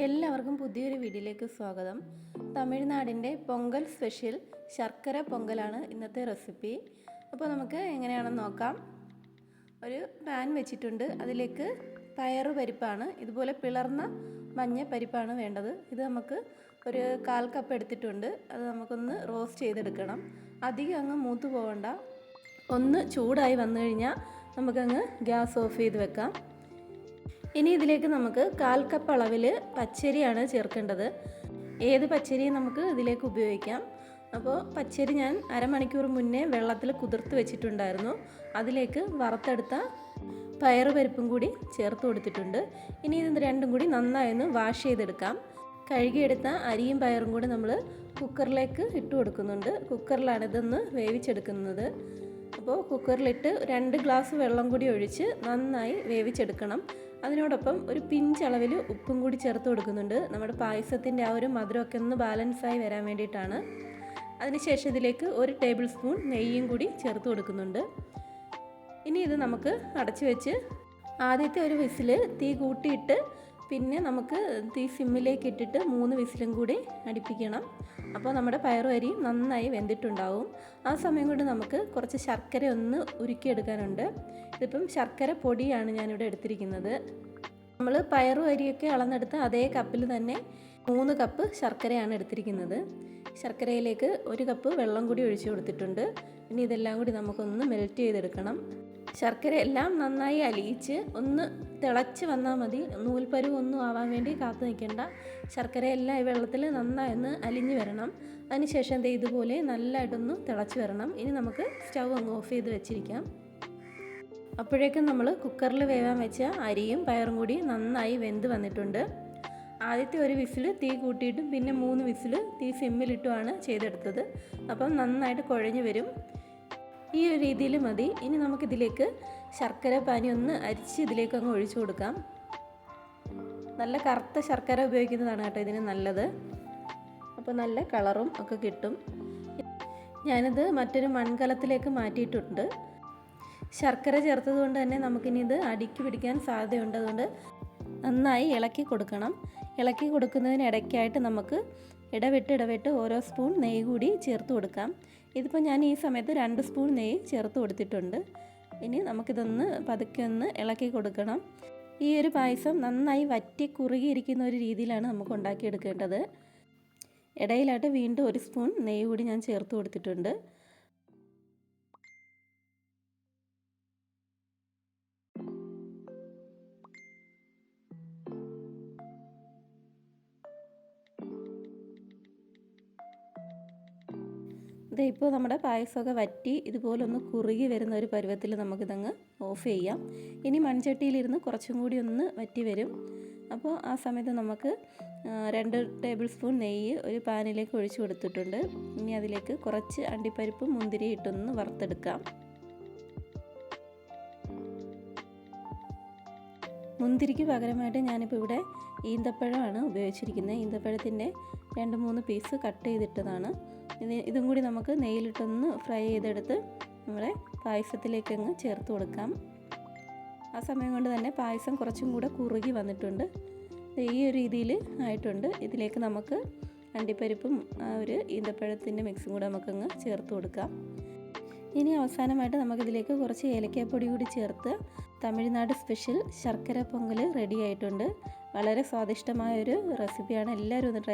എല്ലാവർക്കും പുതിയൊരു വീഡിയോയിലേക്ക് സ്വാഗതം. തമിഴ്നാടിൻ്റെ പൊങ്കൽ സ്പെഷ്യൽ ശർക്കര പൊങ്കലാണ് ഇന്നത്തെ റെസിപ്പി. അപ്പോൾ നമുക്ക് എങ്ങനെയാണെന്ന് നോക്കാം. ഒരു പാൻ വെച്ചിട്ടുണ്ട്. അതിലേക്ക് പയറു പരിപ്പാണ്, ഇതുപോലെ പിളർന്ന മഞ്ഞ പരിപ്പാണ് വേണ്ടത്. ഇത് നമുക്ക് ഒരു 1/4 കപ്പ് എടുത്തിട്ടുണ്ട്. അത് നമുക്കൊന്ന് റോസ്റ്റ് ചെയ്തെടുക്കണം. അധികം അങ്ങ് മൂത്ത് പോകണ്ട. ഒന്ന് ചൂടായി വന്നു കഴിഞ്ഞാൽ നമുക്കങ്ങ് ഗ്യാസ് ഓഫ് ചെയ്ത് വെക്കാം. ഇനി ഇതിലേക്ക് നമുക്ക് 1/4 കപ്പ് അളവിൽ പച്ചരിയാണ് ചേർക്കേണ്ടത്. ഏത് പച്ചരിയും നമുക്ക് ഇതിലേക്ക് ഉപയോഗിക്കാം. അപ്പോൾ പച്ചരി ഞാൻ അരമണിക്കൂർ മുന്നേ വെള്ളത്തിൽ കുതിർത്ത് വെച്ചിട്ടുണ്ടായിരുന്നു. അതിലേക്ക് വറുത്തെടുത്ത പയറുപരിപ്പും കൂടി ചേർത്ത് കൊടുത്തിട്ടുണ്ട്. ഇനി ഇത് രണ്ടും കൂടി നന്നായി ഒന്ന് വാഷ് ചെയ്തെടുക്കാം. കഴുകിയെടുത്ത അരിയും പയറും കൂടി നമ്മൾ കുക്കറിലേക്ക് ഇട്ട് കൊടുക്കുന്നുണ്ട്. കുക്കറിലാണ് ഇതൊന്ന് വേവിച്ചെടുക്കുന്നത്. അപ്പോൾ കുക്കറിലിട്ട് 2 ഗ്ലാസ് വെള്ളം കൂടി ഒഴിച്ച് നന്നായി വേവിച്ചെടുക്കണം. അതിനോടൊപ്പം ഒരു പിഞ്ച് അളവിൽ ഉപ്പും കൂടി ചേർത്ത് കൊടുക്കുന്നുണ്ട്. നമ്മുടെ പായസത്തിൻ്റെ ആ ഒരു മധുരമൊക്കെ ഒന്ന് ബാലൻസായി വരാൻ വേണ്ടിയിട്ടാണ്. അതിനുശേഷം ഇതിലേക്ക് 1 ടേബിൾ സ്പൂൺ നെയ്യും കൂടി ചേർത്ത് കൊടുക്കുന്നുണ്ട്. ഇനി ഇത് നമുക്ക് അടച്ചു വെച്ച് ആദ്യത്തെ ഒരു വിസിൽ തീ കൂട്ടിയിട്ട് പിന്നെ നമുക്ക് തീ സിമ്മിലേക്ക് ഇട്ടിട്ട് 3 വിസിലും കൂടി അടുപ്പിക്കണം. അപ്പോൾ നമ്മുടെ പയറും അരിയും നന്നായി വെന്തിട്ടുണ്ടാവും. ആ സമയം കൊണ്ട് നമുക്ക് കുറച്ച് ശർക്കര ഒന്ന് ഉരുക്കിയെടുക്കാനുണ്ട്. ഇതിപ്പം ശർക്കര പൊടിയാണ് ഞാനിവിടെ എടുത്തിരിക്കുന്നത്. നമ്മൾ പയറും അരിയൊക്കെ അളന്നെടുത്ത് അതേ കപ്പിൽ തന്നെ 3 കപ്പ് ശർക്കരയാണ് എടുത്തിരിക്കുന്നത്. ശർക്കരയിലേക്ക് 1 കപ്പ് വെള്ളം കൂടി ഒഴിച്ചു കൊടുത്തിട്ടുണ്ട്. ഇനി ഇതെല്ലാം കൂടി നമുക്കൊന്ന് മെൽറ്റ് ചെയ്തെടുക്കണം. ശർക്കര എല്ലാം നന്നായി അലിയിച്ച് ഒന്ന് തിളച്ച് വന്നാൽ മതി. നൂൽപ്പരുവൊന്നും ആവാൻ വേണ്ടി കാത്തു നിൽക്കേണ്ട. ശർക്കര എല്ലാം ഈ വെള്ളത്തിൽ നന്നായി ഒന്ന് അലിഞ്ഞ് വരണം. അതിനുശേഷം ഇതുപോലെ നല്ലതായിട്ടൊന്ന് തിളച്ച് വരണം. ഇനി നമുക്ക് സ്റ്റൗ അങ്ങ് ഓഫ് ചെയ്ത് വെച്ചിരിക്കാം. അപ്പോഴേക്കും നമ്മൾ കുക്കറിൽ വേവാൻ വെച്ച അരിയും പയറും കൂടി നന്നായി വെന്ത് വന്നിട്ടുണ്ട്. ആദ്യത്തെ ഒരു വിസിൽ തീ കൂട്ടിയിട്ടും പിന്നെ 3 വിസിൽ തീ സിമ്മിലിട്ടുമാണ് ചെയ്തെടുത്തത്. അപ്പം നന്നായിട്ട് കുഴഞ്ഞ് വരും. ഈ ഒരു രീതിയിൽ മതി. ഇനി നമുക്കിതിലേക്ക് ശർക്കര പാനി ഒന്ന് അരിച്ച് ഇതിലേക്ക് അങ്ങ് ഒഴിച്ചു കൊടുക്കാം. നല്ല കറുത്ത ശർക്കര ഉപയോഗിക്കുന്നതാണ് കേട്ടോ ഇതിന് നല്ലത്. അപ്പോൾ നല്ല കളറും ഒക്കെ കിട്ടും. ഞാനിത് മറ്റൊരു മൺകലത്തിലേക്ക് മാറ്റിയിട്ടുണ്ട്. ശർക്കര ചേർത്തത് കൊണ്ട് തന്നെ നമുക്കിനി ഇത് അടിക്ക് പിടിക്കാൻ സാധ്യതയുണ്ട്. അതുകൊണ്ട് നന്നായി ഇളക്കി കൊടുക്കണം. ഇളക്കി കൊടുക്കുന്നതിനിടയ്ക്കായിട്ട് നമുക്ക് ഇടവിട്ട് ഓരോ സ്പൂൺ നെയ്യ് കൂടി ചേർത്ത് കൊടുക്കാം. ഇതിപ്പോൾ ഞാൻ ഈ സമയത്ത് 2 സ്പൂൺ നെയ്യ് ചേർത്ത് കൊടുത്തിട്ടുണ്ട്. ഇനി നമുക്കിതൊന്ന് പതുക്കെ ഒന്ന് ഇളക്കി കൊടുക്കണം. ഈ ഒരു പായസം നന്നായി വറ്റി കുറുകിയിരിക്കുന്ന ഒരു രീതിയിലാണ് നമുക്ക് ഉണ്ടാക്കിയെടുക്കേണ്ടത്. ഇടയിലായിട്ട് വീണ്ടും 1 സ്പൂൺ നെയ്യ് കൂടി ഞാൻ ചേർത്ത് കൊടുത്തിട്ടുണ്ട്. ഇപ്പോൾ നമ്മുടെ പായസമൊക്കെ വറ്റി ഇതുപോലെ ഒന്ന് കുറുകി വരുന്ന ഒരു പരുവത്തിൽ നമുക്കിതങ്ങ് ഓഫ് ചെയ്യാം. ഇനി മൺചട്ടിയിലിരുന്ന് കുറച്ചും കൂടി ഒന്ന് വറ്റി വരും. അപ്പോൾ ആ സമയത്ത് നമുക്ക് 2 ടേബിൾ സ്പൂൺ നെയ്യ് ഒരു പാനിലേക്ക് ഒഴിച്ചു കൊടുത്തിട്ടുണ്ട്. ഇനി അതിലേക്ക് കുറച്ച് അണ്ടിപ്പരിപ്പും മുന്തിരി ഇട്ടൊന്ന് വറുത്തെടുക്കാം. മുന്തിരിക്ക് പകരമായിട്ട് ഞാനിപ്പോൾ ഇവിടെ ഈന്തപ്പഴമാണ് ഉപയോഗിച്ചിരിക്കുന്നത്. ഈന്തപ്പഴത്തിൻ്റെ 2-3 പീസ് കട്ട് ചെയ്തിട്ടതാണ്. ഇതും കൂടി നമുക്ക് നെയ്യിലിട്ടൊന്ന് ഫ്രൈ ചെയ്തെടുത്ത് നമ്മുടെ പായസത്തിലേക്ക് അങ്ങ് ചേർത്ത് കൊടുക്കാം. ആ സമയം കൊണ്ട് തന്നെ പായസം കുറച്ചും കൂടെ കുറുകി വന്നിട്ടുണ്ട്. ഈ ഒരു രീതിയിൽ ആയിട്ടുണ്ട്. ഇതിലേക്ക് നമുക്ക് അണ്ടിപ്പരിപ്പും ആ ഒരു ഈന്തപ്പഴത്തിൻ്റെ മിക്സും കൂടെ നമുക്കങ്ങ് ചേർത്ത് കൊടുക്കാം. ഇനി അവസാനമായിട്ട് നമുക്കിതിലേക്ക് കുറച്ച് ഏലക്കാപ്പൊടി കൂടി ചേർത്ത് തമിഴ്നാട് സ്പെഷ്യൽ ശർക്കര പൊങ്കൽ റെഡി ആയിട്ടുണ്ട്. വളരെ സ്വാദിഷ്ടമായ ഒരു റെസിപ്പിയാണ്. എല്ലാവരും ഒന്ന് ട്രൈ